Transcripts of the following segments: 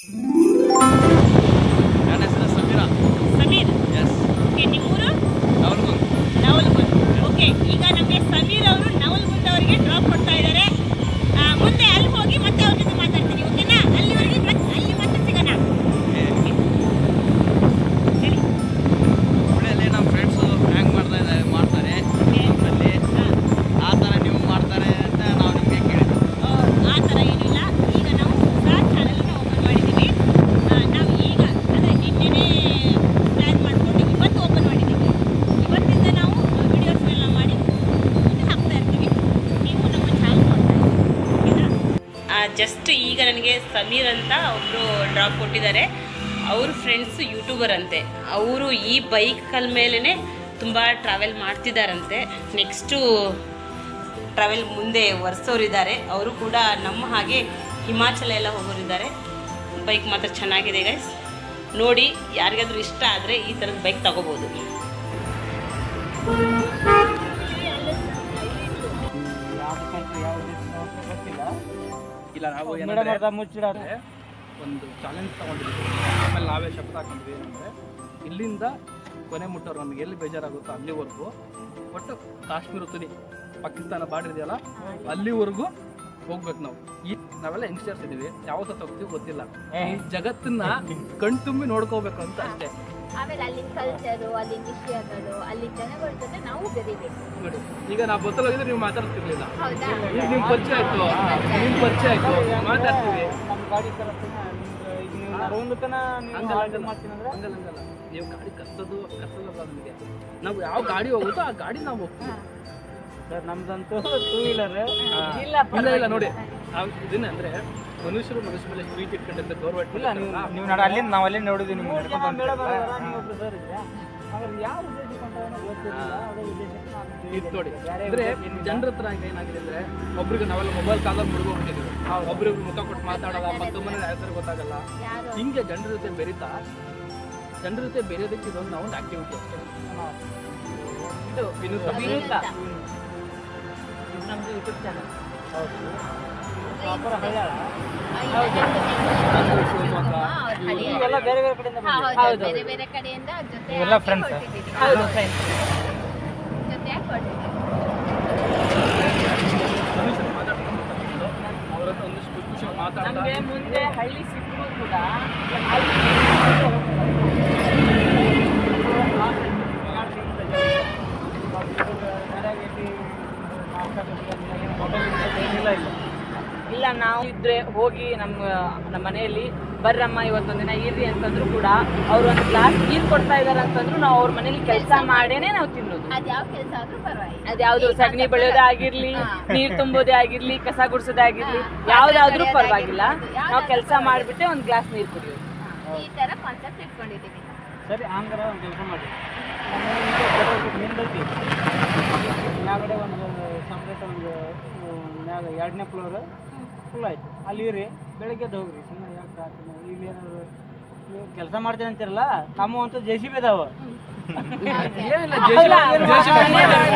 ನನ್ನ ಹೆಸರು Sameer. S. Okay, ನಿಮ್ಮೂರು? ನವಲಗುಂದ. ಓಕೆ, ಈಗ ನಮಗೆ ಸಮೀರ್ ಅವರು ನವಲಗುಂದ ಅವರಿಗೆ ಡ್ರಾಪ್ ಕೊಡ್ತಾ ಇದ್ದಾರೆ. ಮುಂದೆ ಅಲ್ಲಿ ಹೋಗಿ ಮತ್ತೆ ಅವ್ರ ಜೊತೆ ಮಾತಾಡ್ತೀನಿ. ಓಕೆನಾ? ಅಲ್ಲಿವರೆಗೆ ಅಲ್ಲಿ ಮತ್ತೆ ಸಿಗೋಣ. ಹೇಳಿ. ಹುಬ್ಳಿಯಲ್ಲಿ ನಮ್ಮ ಫ್ರೆಂಡ್ಸು ಹ್ಯಾಂಗ್ ಮಾಡ್ತಾರೆ ನಮ್ಮಲ್ಲಿ ಆ ಥರ ನೀವು ಮಾಡ್ತಾರೆ ಅಂತ ನಾವು ನಿಮಗೆ ಕೇಳಿದ್ವಿ. ಆ ಥರ ಏನಿಲ್ಲ. ಈಗ ನಾವು ಹೊಸ ಚಾನಲ್ನ ಓಪನ್ ಮಾಡಿದ್ದೀವಿ. ನಾವು ಈಗ ಅಂದರೆ ನಿನ್ನೆನೇ ಪ್ಲ್ಯಾನ್ ಮಾಡಿಕೊಂಡು ಇವತ್ತು ಓಪನ್ ಮಾಡಿದ್ದೀವಿ. ಇವತ್ತಿಂದ ನಾವು ವಿಡಿಯೋಸ್ನೆಲ್ಲ ಮಾಡಿ ಹಾಕ್ತಾ ಇರ್ತೀವಿ. ನೀವು ನಮ್ಮ ಚಾನಲ್ ನೋಡ್ತಾ ಇದ್ದೀವಿ. ಓಕೆನಾ? ಜಸ್ಟ್ ಈಗ ನನಗೆ ಸಮೀರ್ ಅಂತ ಒಬ್ಬರು ಡ್ರಾಪ್ ಕೊಟ್ಟಿದ್ದಾರೆ. ಅವ್ರ ಫ್ರೆಂಡ್ಸ್ ಯೂಟ್ಯೂಬರ್ ಅಂತೆ. ಅವರು ಈ ಬೈಕಲ್ ಮೇಲೇ ತುಂಬ ಟ್ರಾವೆಲ್ ಮಾಡ್ತಿದ್ದಾರಂತೆ. ನೆಕ್ಸ್ಟು ಟ್ರಾವೆಲ್ ಮುಂದೆ ವರ್ಷೋರಿದ್ದಾರೆ. ಅವರು ಕೂಡ ನಮ್ಮ ಹಾಗೆ ಹಿಮಾಚಲ ಎಲ್ಲ ಹೋಗೋರಿದ್ದಾರೆ. ಬೈಕ್ ಮಾತ್ರ ಚೆನ್ನಾಗಿದೆ ಗೈಸ್, ನೋಡಿ. ಯಾರಿಗಾದ್ರೂ ಇಷ್ಟ ಆದರೆ ಈ ಥರದ ಬೈಕ್ ತಗೋಬೋದು. ಇಲ್ಲ, ನಾವು ಮುಚ್ಚಿಡೋದ್ರೆ ಒಂದು ಚಾಲೆಂಜ್ ತಗೊಂಡಿದ್ವಿ. ಆಮೇಲೆ ನಾವೇ ಶಬ್ದ ಹಾಕೊಂಡ್ವಿ. ಏನಂದರೆ ಇಲ್ಲಿಂದ ಕೊನೆ ಮುಟ್ಟೋರು ನಮಗೆ ಎಲ್ಲಿ ಬೇಜಾರಾಗುತ್ತೋ ಅಲ್ಲಿವರೆಗೂ, ಒಟ್ಟು ಕಾಶ್ಮೀರ ತುದಿ ಪಾಕಿಸ್ತಾನ ಬಾರ್ಡರ್ ಇದೆಯಲ್ಲ ಅಲ್ಲಿವರೆಗೂ ಹೋಗ್ಬೇಕು ನಾವು. ನಾವೆಲ್ಲ ಯಂಗ್ಸ್ಟರ್ಸ್ ಇದೀವಿ, ಯಾವ ಸತ್ತ ಹೋಗ್ತೀವಿ ಗೊತ್ತಿಲ್ಲ. ಈ ಜಗತ್ತನ್ನ ಕಣ್ತುಂಬಿ ನೋಡ್ಕೋಬೇಕು ಅಂತ ಅಷ್ಟೇ. ಆಮೇಲೆ ಅಲ್ಲಿನ ಕಲ್ಚರು, ಅಲ್ಲಿನ ವಿಷಯಗಳು, ಅಲ್ಲಿ ಜನಗಳ ಜೊತೆ ನಾವು ಬೆರಿಬೇಕು. ನೋಡಿ, ಈಗ ನಾವು ಬಸ್ಸಲ್ಲಿ ಹೋಗಿದ್ರೆ ನೀವು ಮಾತಾಡ್ತಿರ್ಲಿಲ್ಲ. ಹೌದಾ? ಈಗ ನಿಮ್ ಪರಿಚಯ ಆಯ್ತು, ಮಾತಾಡ್ತೀವಿ. ಹಂಗಲ್ಲ, ನೀವು ಗಾಡಿ ಕಸೋದು ನಮಗೆ. ನಾವು ಯಾವ ಗಾಡಿ ಹೋಗುತ್ತೋ ಆ ಗಾಡಿ ನಾವು ಹೋಗ್ತೀವಿ. ನಮ್ದಂತೂ ಟೂ ವೀಲರ್ ಇಲ್ಲ ನೋಡಿ, ಇದನ್ನ ಅಂದ್ರೆ ಮನುಷ್ಯರು ಮನುಷ್ಯ ಮೇಲೆ ಪ್ರೀತಿ ಇಟ್ಕೊಂಡಿದ್ದ ಗೌರ್ಮೆಂಟ್ ಇಲ್ಲ. ನೀವು ಅಲ್ಲಿಂದ ನಾವು ಅಲ್ಲಿ ನೋಡಿದ್ವಿ. ನಿಮ್ಗೆ ಇದು ನೋಡಿ, ಅಂದ್ರೆ ಜನರ ಹತ್ರ ಏನಾಗಿದೆ ಅಂದ್ರೆ ಒಬ್ರಿಗೆ ನಾವೆಲ್ಲ ಮೊಬೈಲ್ ಕಾಲಲ್ಲಿ ಮುಳುಗೋಗ್ಬಿಟ್ಟಿದ್ವಿ. ಒಬ್ರಿಗೆ ಮುಖ ಕೊಟ್ಟು ಮಾತಾಡಲ್ಲ, ಮತ್ತೊಮ್ಮನೆ ಹೆಸರು ಗೊತ್ತಾಗಲ್ಲ. ಹಿಂಗೆ ಜನರ ಜೊತೆ ಬೆರೀತಾ, ಜನರ ಜೊತೆ ಬೆರೆಯೋದಕ್ಕೆ ಇದೊಂದು ನಾವೊಂದು ಆಕ್ಟಿವಿಟಿ ಅಷ್ಟೇ. ಇದು ವಿನೂತ ನಮ್ದು ಯೂಟ್ಯೂಬ್ ಚಾನಲ್. ಹೌದು, ಇವೆಲ್ಲ ಬೇರೆ ಬೇರೆ ಕಡೆಯಿಂದ ಬೇರೆ ಬೇರೆ ಕಡೆಯಿಂದ ಇವೆಲ್ಲ ಫ್ರೆಂಡ್ಸ್. ಹೌದು, ನಮಗೆ ಮುಂದೆ ಹಳ್ಳಿ ಸಿಕ್ಕರೂ ಕೂಡ ಇಲ್ಲ, ನಾವು ಇದ್ರೆ ಹೋಗಿ ನಮ್ಮ ಮನೆಯಲ್ಲಿ ಬರ್ರಮ್ಮ ಇವತ್ತೊಂದು ದಿನ ಇರ್ರಿ ಅಂತಂದ್ರು ಕೂಡ ಅವ್ರು ಒಂದು ಗ್ಲಾಸ್ ನೀರು ಕೊಡ್ತಾ ಇದಾರೆ ಅಂತಂದ್ರು ನಾವು ಅವ್ರ ಮನೇಲಿ ಕೆಲಸ ಮಾಡೇನೆ ನಾವು ತಿನ್ನೋದು. ಅದ್ಯಾವ ಕೆಲಸ ಆದ್ರೂ ಪರವಾಗಿಲ್ಲ. ಅದ್ಯಾವ್ದು ಸಗಣಿ ಬೆಳೆಯೋದೇ ಆಗಿರ್ಲಿ, ನೀರ್ ತುಂಬೋದೇ ಆಗಿರ್ಲಿ, ಕಸ ಗುಡ್ಸೋದೇ ಆಗಿರ್ಲಿ, ಯಾವ್ದಾದ್ರೂ ಪರವಾಗಿಲ್ಲ. ನಾವು ಕೆಲಸ ಮಾಡ್ಬಿಟ್ಟೆ ಒಂದು ಗ್ಲಾಸ್ ನೀರು ಕುಡಿಯೋದು. ಈ ತರ ಕಾನ್ಸೆಪ್ಟ್ ಇಟ್ಕೊಂಡಿದ್ದೀವಿ. ಸರಿ, ಹಂಗಾರ ಒಂದು ಕೆಲಸ ಮಾಡಿ. ನಿಂದೈತಿ ಮ್ಯಾಗಡೆ ಒಂದು ಸಪ್ರೇಟ್ ಒಂದು ಮ್ಯಾಗ 2ನೇ ಫ್ಲೋರ್ ಫುಲ್ ಆಯ್ತು. ಅಲ್ಲಿ ಇರಿ, ಬೆಳಗ್ಗೆ ಹೋಗ್ರಿ. ಸುಮ್ಮನೆ ಯಾಕೆ ರಾತ್ರಿ ಇಲ್ಲಿ ಏನಾದ್ರು ನೀವು ಕೆಲಸ ಮಾಡ್ತೀನಿ ಅಂತಿರಲ್ಲ, ನಮ್ಮ ಅಂತೂ JCB ಇದಾವೆ.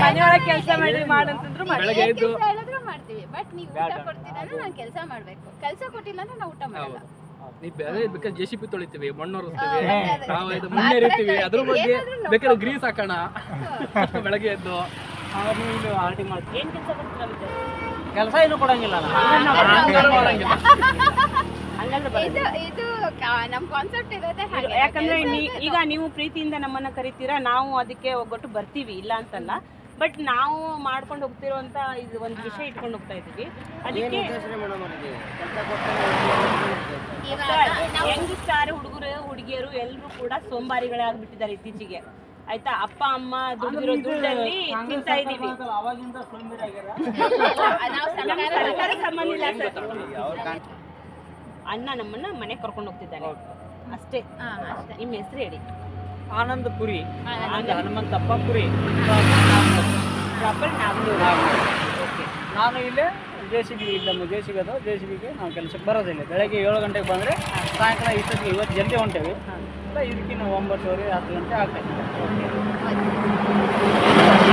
ಮನೆಯೊಳಗೆ ಕೆಲಸ ಮಾಡಿ ಮಾಡಂತಂದ್ರು ಹೇಳಿದ್ರು ಮಾಡ್ತೀವಿ. ಬಟ್ ನೀವು ಊಟ ಕೊಡ್ತೀರ ಅಂದ್ರೆ ನಾನು ಕೆಲಸ ಮಾಡ್ಬೇಕು. ಕೆಲಸ ಕೊಟ್ಟಿಲ್ಲ ಅಂದ್ರೆ ನಾವು ಊಟ ಮಾಡಲ್ಲ. ನೀವು ಬೇರೆ ಬೇಕಾದ್ರೆ JCB ತೊಳಿತೀವಿ, ಮಣ್ಣು ಹೊರಿಸ್ತೀವಿ, ನಾವು ಇದು ಮಣ್ಣೆ ಇರ್ತೀವಿ. ಅದ್ರ ಬಗ್ಗೆ ಬೇಕಾದ್ರೆ ಗ್ರೀಸ್ ಹಾಕೋಣ ಬೆಳಗ್ಗೆ ಎದ್ದು. ನೀವು ಇಲ್ಲಿ ಆರ್ಟಿ ಮಾಡ್ತೀವಿ. ಏನು ಕೆಲಸ ಕೊಡ್ತೀರ? ಕೆಲಸ ಏನು ಕೊಡಂಗಿಲ್ಲ. ಇದು ನಮ್ಮ ಕಾನ್ಸೆಪ್ಟ್ ಇರೋದೇ ಹಾಗೆ. ಯಾಕಂದ್ರೆ ಈಗ ನೀವು ಪ್ರೀತಿಯಿಂದ ನಮ್ಮನ್ನ ಕರಿತೀರಾ, ನಾವು ಅದಕ್ಕೆ ಒಗ್ಗಟ್ಟು ಬರ್ತೀವಿ, ಇಲ್ಲ ಅಂತಲ್ಲ. ಬಟ್ ನಾವು ಮಾಡ್ಕೊಂಡು ಹೋಗ್ತಿರೋಂಥ ಇದು ಒಂದು ವಿಷಯ ಇಟ್ಕೊಂಡು ಹೋಗ್ತಾ ಇದ್ದೀವಿ. ಅದಕ್ಕೆ ಹೆಂಗಿಸ್ತಾರೆ ಹುಡುಗರು ಹುಡುಗಿಯರು ಎಲ್ಲರೂ ಕೂಡ ಸೋಂಬಾರಿಗಳೇ ಆಗ್ಬಿಟ್ಟಿದ್ದಾರೆ ಇತ್ತೀಚೆಗೆ. ಆಯ್ತಾ, ಅಪ್ಪ ಅಮ್ಮ ದುಡ್ಡಿರೋ ದುಡ್ಡಲ್ಲಿ ತಿಂತಾ ಇದೀವಿ. ಅವಾಗಿಂದ ಸೋಂಬೇರಿ ಆಗ್ಯಾರ. ಸರ್ಕಾರ ಸಂಬಂಧ ಇಲ್ಲ ಸರ್. ಅಣ್ಣ ನಮ್ಮನ್ನ ಮನೆಗೆ ಕರ್ಕೊಂಡು ಹೋಗ್ತಿದ್ದಾನೆ ಅಷ್ಟೇ. ನಿಮ್ಮ ಹೆಸರು ಹೇಳಿ. ಆನಂದ ಪುರಿ, ಹನುಮಂತಪ್ಪ ಪುರಿ, ಪ್ರಾಪರ್ ನಾಗನೂರು. ಓಕೆ. ನಾನು ಇಲ್ಲೇ JCB ಇಲ್ಲಮ್ಮ JCB ಅದು. JCBಗೆ ನಾವು ಕೆಲಸಕ್ಕೆ ಬರೋದಿಲ್ಲ. ಬೆಳಗ್ಗೆ 7 ಗಂಟೆಗೆ ಬಂದರೆ ಸಾಯಂಕಾಲ ಇಷ್ಟೊತ್ತಿಗೆ ಇವತ್ತು ಜಲ್ದಿ ಹೊಂಟೇವಿ. ಇದಕ್ಕೆ ನಾವು 9:30 10 ಗಂಟೆ ಆಗ್ತೈತೆ.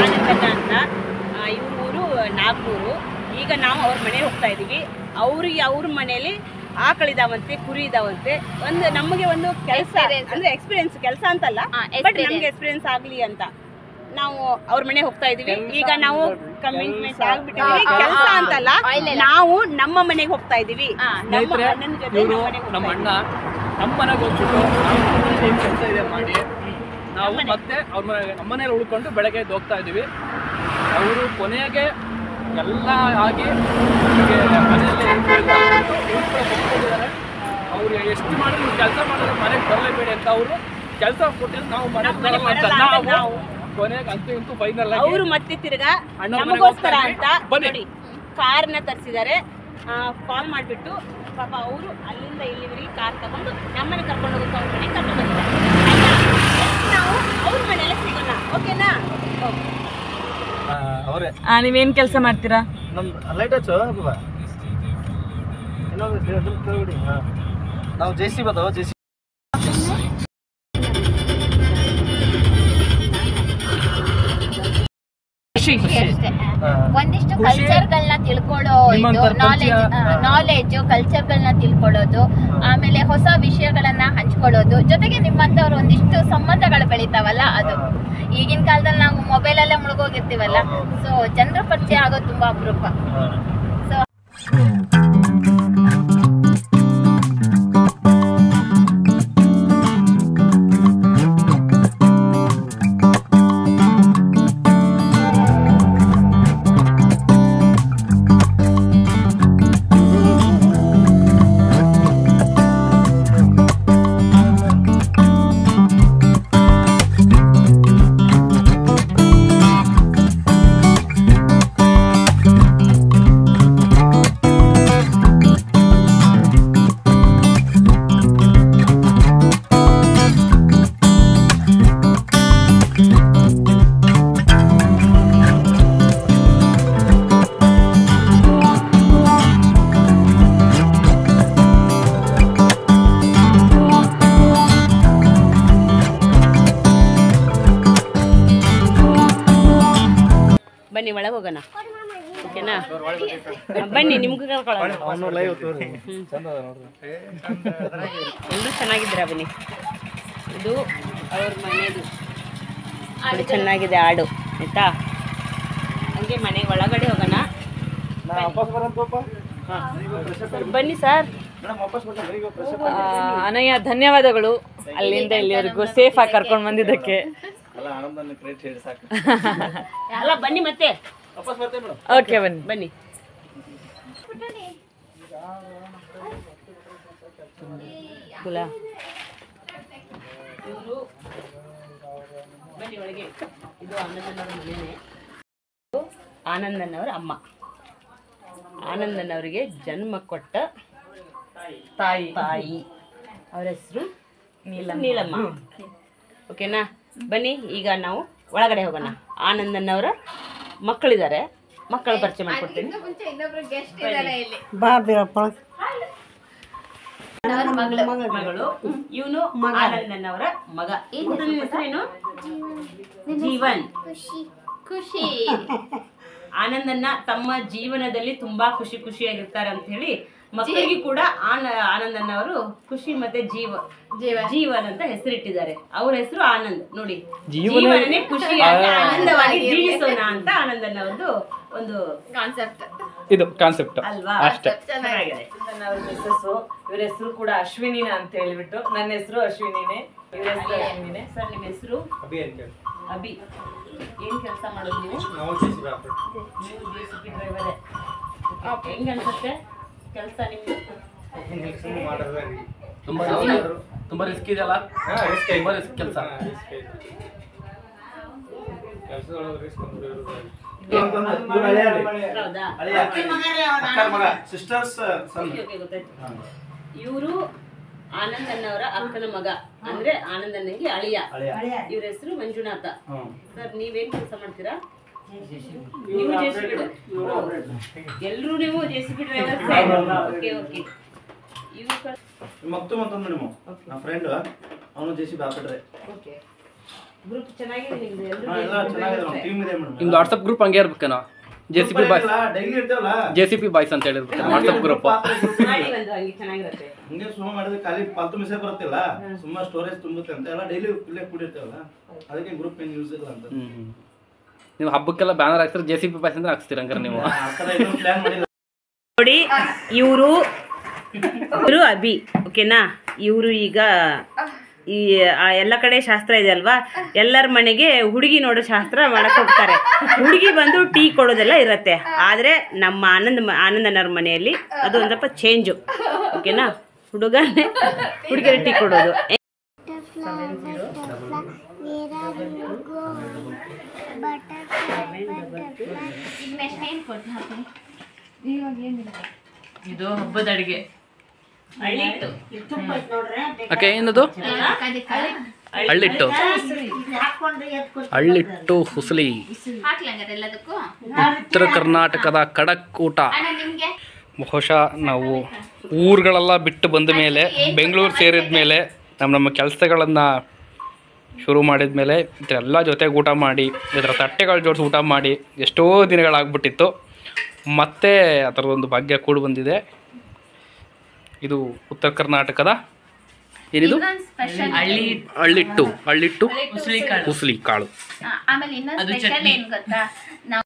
ಆನಂದಣ್ಣ ಅಂತ, ಇವ್ರ ಊರು ನಾಗನೂರು. ಈಗ ನಾವು ಅವ್ರ ಮನೆಗೆ ಹೋಗ್ತಾ ಇದ್ದೀವಿ. ಅವ್ರ ಮನೇಲಿ ಆಕಳಿದಾವಂತೆ, ಕುರಿ ಇದಾವಂತೆ. ಒಂದು ನಮಗೆ ಒಂದು ಕೆಲಸ ಅಂದ್ರೆ ಎಕ್ಸ್ಪೀರಿಯನ್ಸ್, ಕೆಲಸ ಅಂತಲ್ಲ, ಬಟ್ ನಮ್ಗೆ ಎಕ್ಸ್ಪೀರಿಯನ್ಸ್ ಆಗ್ಲಿ ಅಂತ ನಾವು ಅವ್ರ ಮನೆ ಹೋಗ್ತಾ ಇದೀವಿ. ಈಗ ನಾವು ಕಮಿಟ್ಮೆಂಟ್ ಆಗ್ಬಿಟ್ಟಿದೀವಿ, ಕೆಲಸ ಅಂತಲ್ಲ, ನಾವು ನಮ್ಮ ಮನೆಗೆ ಹೋಗ್ತಾ ಇದೀವಿ. ಸ್ನೇಹಿತರೆ, ಇವರು ನಮ್ಮ ಅಣ್ಣ ನಮ್ಮ ಮನೆಗೆ ಹೋಗ್ಬಿಟ್ಟು ಏನ್ ಕೆಲಸ ಇದೆ ಮಾಡಿ ನಾವು ಮತ್ತೆ ಅವ್ರ ಮನೆಗೆ ನಮ್ಮ ಮನೇಲಿ ಉಳ್ಕೊಂಡು ಬೆಳಗ್ಗೆ ಹೋಗ್ತಾ ಇದೀವಿ. ಅವರು ಕೊನೆಗೆ ಎಲ್ಲ ಆಗಿ ಮನೆಯಲ್ಲಿ ಅವ್ರು ಎಷ್ಟು ಮಾಡಿದ್ರು ಕೆಲಸ ಮಾಡಿದ್ರೆ ಮನೆಗೆ ಬರಲೇಬೇಡಿ ಅಂತ ಅವರು ಕೆಲಸ ಕೊಟ್ಟಿದ್ದು ನಾವು ಮನೆಗೆ ಬರಲ್ಲ ಅಂತ ನಾವು ಕೊನೆಗೆ ಅಂತೂ ಇಂತೂ ಫೈನಲ್ ಆಗಿ ಅವರು ಮತ್ತೆ ತಿರ್ಗಾ ನಮಗೋಸ್ಕರ ಅಂತ ನೋಡಿ ಕಾರ್ನ ತರಿಸಿದ್ದಾರೆ. ಕಾಲ್ ಮಾಡಿಬಿಟ್ಟು ಪಾಪ ಅವರು ಅಲ್ಲಿಂದ ಇಲ್ಲಿವರೆಗೆ ಕಾರ್ ತಗೊಂಡು ನಮ್ಮನೆ ಕರ್ಕೊಂಡು ಹೋಗೋಕೆ ಅವ್ರ ಮನೆಗೆ ಕರ್ಕೊಂಡು ಹೋಗಿದ್ದಾರೆ. ನಾವು ಅವ್ರ ಮನೆಯಲ್ಲೇ ಸಿಗೋಣ, ಓಕೆನಾ? ನೀವೇನ್ ಕೆಲಸ ಮಾಡ್ತೀರಾ? ನಾವು ಜೆಸಿ ಬದವ ಜೆಸಿ ಒಂದಿಷ್ಟು ಕಲ್ಚರ್ಗಳನ್ನ ತಿಳ್ಕೊಳ್ಳೋ ನಾಲೆಜ್ ಕಲ್ಚರ್ಗಳನ್ನ ತಿಳ್ಕೊಳ್ಳೋದು, ಆಮೇಲೆ ಹೊಸ ವಿಷಯಗಳನ್ನ ಹಂಚ್ಕೊಳ್ಳೋದು, ಜೊತೆಗೆ ನಿಮ್ಮಂತವ್ರು ಒಂದಿಷ್ಟು ಸಂಬಂಧಗಳು ಬೆಳಿತಾವಲ್ಲ ಅದು. ಈಗಿನ ಕಾಲದಲ್ಲಿ ನಾವು ಮೊಬೈಲಲ್ಲೇ ಮುಳುಗೋಗಿರ್ತೀವಲ್ಲ, ಸೊ ಜನರ ಪರಿಚಯ ಆಗೋದು ತುಂಬಾ ಅಪರೂಪ. ಸೊ ಬನ್ನಿ ಒಳಗೆ ಹೋಗೋಣ, ಓಕೆನಾ? ಬನ್ನಿ ನಿಮ್ಗೂ ಕರ್ಕೊಳ್ಳೋಣ. ಎಲ್ಲರೂ ಚೆನ್ನಾಗಿದ್ದೀರಾ? ಬನ್ನಿ, ಇದು ಅವ್ರ ಮನೆಯದು ಚೆನ್ನಾಗಿದೆ ಆಡು, ಆಯ್ತಾ? ಹಂಗೆ ಮನೆ ಒಳಗಡೆ ಹೋಗೋಣ. ಬನ್ನಿ ಸರ್. ಅನಯ್ಯ, ಧನ್ಯವಾದಗಳು ಅಲ್ಲಿಂದ ಇಲ್ಲಿವರೆಗೂ ಸೇಫ್ ಆಗಿ ಕರ್ಕೊಂಡು ಬಂದಿದ್ದಕ್ಕೆ. ಅಲ್ಲ ಬನ್ನಿ ಮತ್ತೆ. ಓಕೆ, ಬನ್ನಿ ಬನ್ನಿ. ಇವರು ಬನ್ನಿ ಒಳಗೆ. ಇದು ಆನಂದನವರ ಮನೆಯೇ. ಆನಂದನವರ ಅಮ್ಮ, ಆನಂದನವರಿಗೆ ಜನ್ಮ ಕೊಟ್ಟ ತಾಯಿ. ಅವರ ಹೆಸರು ನೀಲಮ್ಮ, ಓಕೆನಾ? ಬನ್ನಿ, ಈಗ ನಾವು ಒಳಗಡೆ ಹೋಗೋಣ. ಆನಂದನವರ ಮಕ್ಕಳಿದ್ದಾರೆ, ಮಕ್ಕಳ ಪರಿಚಯ ಮಾಡ್ಕೊಡ್ತೀನಿ. ಮಗಳು, ಇವನು ಆನಂದನವರ ಮಗ. ಹೆಸರೇನು? ಜೀವನ್. ಖುಷಿ. ಆನಂದನ್ನ ತಮ್ಮ ಜೀವನದಲ್ಲಿ ತುಂಬಾ ಖುಷಿಯಾಗಿರ್ತಾರೆ ಅಂತ ಹೇಳಿ ಮಕ್ಕಳಿಗೆ ಕೂಡ ಆನಂದನವರು ಖುಷಿ ಮತ್ತೆ ಜೀವನ್ ಅಂತ ಹೆಸರಿಟ್ಟಿದ್ದಾರೆ. ಅವ್ರ ಹೆಸರು ಆನಂದ್. ನೋಡಿ, ಜೀವನನೇ ಖುಷಿಯಾಗಿ ಆನಂದವಾಗಿ ಜೀವಿಸೋಣ ಅಂತ ಆನಂದನವ್ರದ್ದು ಒಂದು ಕಾನ್ಸೆಪ್ಟ್, ಇದು ಕಾನ್ಸೆಪ್ಟ್ ಅಲ್ವಾ? ಚೆನ್ನಾಗಿದೆ. ಅವ್ರ ಮಿಸ್ಸಸ್ಸು, ಇವ್ರ ಹೆಸರು ಕೂಡ ಅಶ್ವಿನಿನ ಅಂತ ಹೇಳಿಬಿಟ್ಟು. ನನ್ನ ಹೆಸರು ಅಶ್ವಿನಿನೇ, ಇವ್ರ ಹೆಸರು ಅಶ್ವಿನಿನೇ. ಸರ್, ನಿಮ್ಮ ಹೆಸರು? ಅಭಿ. ಏನ್ ಕೆಲಸ ಮಾಡೋದು ನೀವು? JCB ಡ್ರೈವರೇ. ಹೆಂಗ ಅನ್ಸುತ್ತೆ ಕೆಲಸ ನಿಮ್ಗೆ? ತುಂಬಾ ರಿಸ್ಕ್ ಇದೆಯಲ್ಲ? ತುಂಬಾ ರಿಸ್ಕ್ ಕೆಲಸ. ಇವರು ಆನಂದನವರ ಅಕ್ಕನ ಮಗ, ಅಂದ್ರೆ ಆನಂದನಿಗೆ ಅಳಿಯ. ಇವ್ರ ಹೆಸರು ಮಂಜುನಾಥ. ಸರ್, ನೀವೇನ್ ಕೆಲಸ ಮಾಡ್ತೀರಾ? ನೀವು JCB ಎಲ್ಲರೂ ನೀವು JCB driver. Okay okay. Friend ಅವನು JCB ಆಪರೇಟರ್. ಓಕೆ, ಗ್ರೂಪ್ ಚೆನ್ನಾಗಿದೆ ನಿಮ್ದು. ಎಲ್ಲರೂ ನಿಮ್ದು ವಾಟ್ಸಪ್ ಗ್ರೂಪ್ ಹಂಗೆ ಇರ್ಬೇಕೇನೋ? JCP ಬಾಯ್ಸ್ ಡೈಲಿ ಇರ್ತೇವಲ್ಲ JCP ಬಾಯ್ಸ್ ಅಂತ ಹೇಳಿದ್ರು ವಾಟ್ಸಪ್ ಗ್ರೂಪ್. ಚೆನ್ನಾಗಿರುತ್ತೆ. ಹಂಗೆ ಸುಮ್ಮ ಮಾಡಿದ್ರೆ ಖಾಲಿ ಪಾಲ್ತು ಮೆಸೇಜ್ ಬರುತ್ತಿಲ್ಲ, ಸುಮ್ಮ ಸ್ಟೋರೇಜ್ ತುಂಗುತ್ತೆ ಅಂತ ಎಲ್ಲ ಡೈಲಿ ಇಲ್ಲೇ ಕೂಡಿರ್ತೇವಲ್ಲ, ಅದಕ್ಕೆ ಗ್ರೂಪ್ ಏನು ಯೂಸ್ ಇಲ್ಲ ಅಂತ. ನೀವು ಹಬ್ಬಕ್ಕೆಲ್ಲ ಬ್ಯಾನರ್ ಹಾಕ್ತಾರೆ JCP ಬಾಯ್ಸ್ ಅಂದ್ರೆ ಹಾಕ್ಸ್ತೀರ ಹಂಗಾರೆ ನೀವು? ಆ ಥರ ಇನ್ನೂ ಪ್ಲಾನ್ ಮಾಡಿಲ್ಲ. ನೋಡಿ ಇವರು ಅಭಿ, ಓಕೆನಾ? ಇವರು ಈಗ ಈ ಎಲ್ಲ ಕಡೆ ಶಾಸ್ತ್ರ ಇದೆ ಅಲ್ವಾ, ಎಲ್ಲರ ಮನೆಗೆ ಹುಡುಗಿ ನೋಡೋ ಶಾಸ್ತ್ರ ಮಾಡಕ್ ಹೋಗ್ತಾರೆ. ಹುಡುಗಿ ಬಂದು ಟೀ ಕೊಡೋದೆಲ್ಲ ಇರತ್ತೆ, ಆದ್ರೆ ನಮ್ಮ ಆನಂದನವ್ರ ಮನೆಯಲ್ಲಿ ಅದು ಒಂದು ಸ್ವಲ್ಪ ಚೇಂಜು, ಓಕೆನಾ? ಹುಡುಗನೇ ಹುಡುಗಿಯರ ಟೀ ಕೊಡೋದು. ಇದು ಹಬ್ಬದ ಅಡಿಗೆ. ಓಕೆ, ಏನದು? ಹಳ್ಳಿಟ್ಟು ಹುಸಲಿ, ಉತ್ತರ ಕರ್ನಾಟಕದ ಖಡಕ್ ಊಟ. ಬಹುಶಃ ನಾವು ಊರುಗಳೆಲ್ಲ ಬಿಟ್ಟು ಬಂದ ಮೇಲೆ, ಬೆಂಗಳೂರು ಸೇರಿದ ಮೇಲೆ, ನಮ್ಮ ಕೆಲಸಗಳನ್ನು ಶುರು ಮಾಡಿದ ಮೇಲೆ ಇದರೆಲ್ಲ ಜೊತೆಗೆ ಊಟ ಮಾಡಿ, ಇದರ ತಟ್ಟೆಗಳ ಜೋಡಿಸಿ ಊಟ ಮಾಡಿ ಎಷ್ಟೋ ದಿನಗಳಾಗ್ಬಿಟ್ಟಿತ್ತು. ಮತ್ತೆ ಆ ಥರದೊಂದು ಭಾಗ್ಯ ಕೂಡ ಬಂದಿದೆ. ಇದು ಉತ್ತರ ಕರ್ನಾಟಕದ ಏನಿದು? ಹಳ್ಳಿಟ್ಟು ಹುಸಲಿ ಕಾಳು. ಆಮೇಲೆ ಇನ್ನೊಂದು ಸ್ಪೆಷಲ್ ಏನ್ ಗೊತ್ತಾ, ನಾವು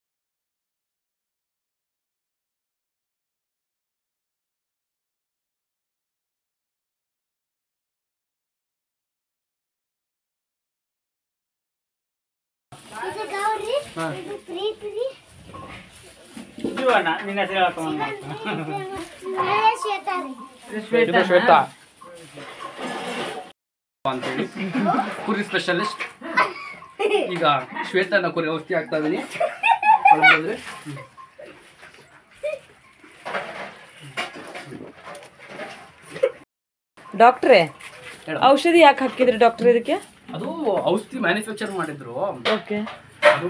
ನಿನ್ನ ಹೆಸರು ಶ್ವೇತಾ ಅಂತೇಳಿ ಕುರಿ ಸ್ಪೆಷಲಿಸ್ಟ್. ಈಗ ಶ್ವೇತನ ಕುರಿ ಔಷಧಿ ಆಗ್ತಾ ಇದೀನಿ. ಡಾಕ್ಟ್ರೇ, ಔಷಧಿ ಯಾಕೆ ಹಾಕಿದ್ರಿ ಡಾಕ್ಟರ್ ಇದಕ್ಕೆ? ಅದು ಔಷಧಿ ಮ್ಯಾನುಫ್ಯಾಕ್ಚರ್ ಮಾಡಿದ್ರು, ಓಕೆ. ಅದು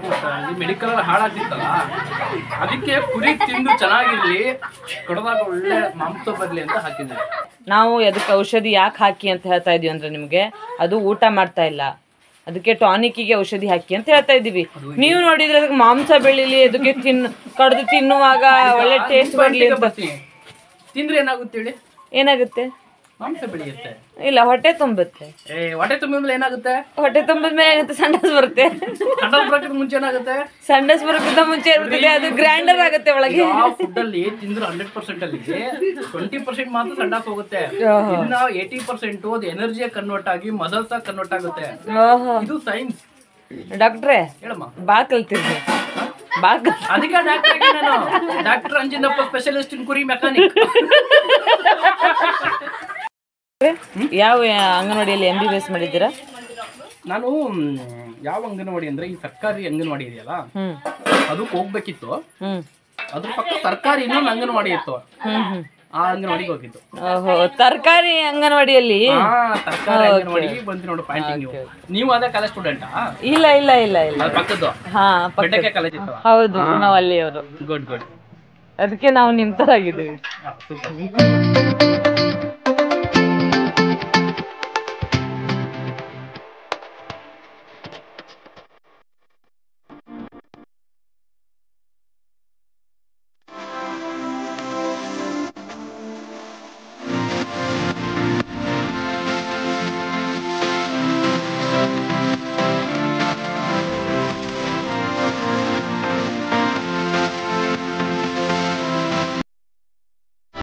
ಮೆಡಿಕಲ್ ಹಾಳಾಗ್ತಿತ್ತಲ್ಲ, ಅದಕ್ಕೆ ಕುರಿ ತಿಂದು ಚೆನ್ನಾಗಿರ್ಲಿ, ಕಡದಾಗ ಒಳ್ಳೆ ಮಾಂಸ ಬರ್ಲಿ ಅಂತ ಹಾಕಿದ್ವಿ. ನಾವು ಅದಕ್ಕೆ ಔಷಧಿ ಯಾಕೆ ಹಾಕಿ ಅಂತ ಹೇಳ್ತಾ ಇದೀವಿ ಅಂದ್ರೆ, ನಿಮಗೆ ಅದು ಊಟ ಮಾಡ್ತಾ ಇಲ್ಲ, ಅದಕ್ಕೆ ಟಾನಿಕ್ಕಿಗೆ ಔಷಧಿ ಹಾಕಿ ಅಂತ ಹೇಳ್ತಾ ಇದ್ದೀವಿ. ನೀವು ನೋಡಿದ್ರೆ ಅದಕ್ಕೆ ಮಾಂಸ ಬೆಳಿಲಿ, ಅದಕ್ಕೆ ಕಡ್ದು ತಿನ್ನುವಾಗ ಒಳ್ಳೆ ಟೇಸ್ಟ್ ಬರ್ಲಿ ಅಂತ. ತಿಂದ್ರೆ ಏನಾಗುತ್ತೆ ಹೇಳಿ? ಏನಾಗುತ್ತೆ? ಮಾಂಸ ಬೆಳೆಯುತ್ತೆ. ಇಲ್ಲ, ಹೊಟ್ಟೆ ತುಂಬುತ್ತೆ. ಹೊಟ್ಟೆ ತುಂಬಿದ್ಮೇಲೆ ಏನಾಗುತ್ತೆ? ಹೊಟ್ಟೆ ತುಂಬಿದ್ಮೇಲೆ ಏನಾಗುತ್ತೆ? ಸಂಡಸ್ ಬರುತ್ತೆ. ಸಂಡಸ್ ಬರೋಕ್ಕಿಂತ ಮುಂಚೆ ಏನಾಗುತ್ತೆ? ಸಂಡಸ್ ಬರೋಕ್ಕಿಂತ ಮುಂಚೆ ಇರ್ತದೆ, ಅದು ಗ್ರೈಂಡರ್ ಆಗುತ್ತೆ ಒಳಗೆ. ಫುಡ್ ಅಲ್ಲಿ ತಿಂದ್ರೆ 100% ಅಲ್ಲಿ 20% ಮಾತ್ರ ಸಂಡಾಸ್ ಹೋಗುತ್ತೆ. ಇನ್ನ 80% ಅದು ಎನರ್ಜಿಯಾಗಿ ಕನ್ವರ್ಟ್ ಆಗಿ ಮಸಲ್ಸ್ ಆಗಿ ಕನ್ವರ್ಟ್ ಆಗುತ್ತೆ. ಇದು ಸೈನ್ಸ್. ಡಾಕ್ಟ್ರೇ, ಹೇಳಮ್ಮ. ಬಾ ಕಲ್ತಿರ್ರಿ. ಅದಕ್ಕೆ ಡಾಕ್ಟರ್ ಅಂಜಿನಪ್ಪ, ಸ್ಪೆಷಲಿಸ್ಟ್ ಇನ್ ಕುರಿ ಮೆಕ್ಯಾನಿಕ್. ಯಾವ ಅಂಗನವಾಡಿಯಲ್ಲಿ MBBS ಮಾಡಿದ್ದೀರಾ? ನಾನು ಯಾವ ಅಂಗನವಾಡಿ ಅಂದ್ರೆ ಈ ಸರ್ಕಾರಿ ಅಂಗನವಾಡಿ ಇದೆಯಲ್ಲ, ಅದಕ್ಕೆ ಹೋಗ್ಬೇಕಿತ್ತು. ಅದ್ರ ಪಕ್ಕ ಸರ್ಕಾರಿ ಇನ್ನೊಂದು ಅಂಗನವಾಡಿ ಇತ್ತು, ಆ ಅಂಗನವಾಡಿಗೆ ಹೋಗಿತ್ತು. ತರಕಾರಿ ಅಂಗನವಾಡಿಯಲ್ಲಿ ಬಂದು ನೋಡು ಪಾಯಿಂಟಿಂಗ್. ನೀವು ಅದೇ ಕಾಲೇಜ್ ಸ್ಟೂಡೆಂಟಾ? ಇಲ್ಲ ಇಲ್ಲ ಇಲ್ಲ ಇಲ್ಲ, ಪಕ್ಕದ್ದು ಕಾಲೇಜ್ ಇತ್ತು. ಹೌದು, ನಾವು ಅಲ್ಲಿಯವರು. Good good. ಅದಕ್ಕೆ ನಾವು ನಿಮ್ ತರ ಆಗಿದ್ದೀವಿ.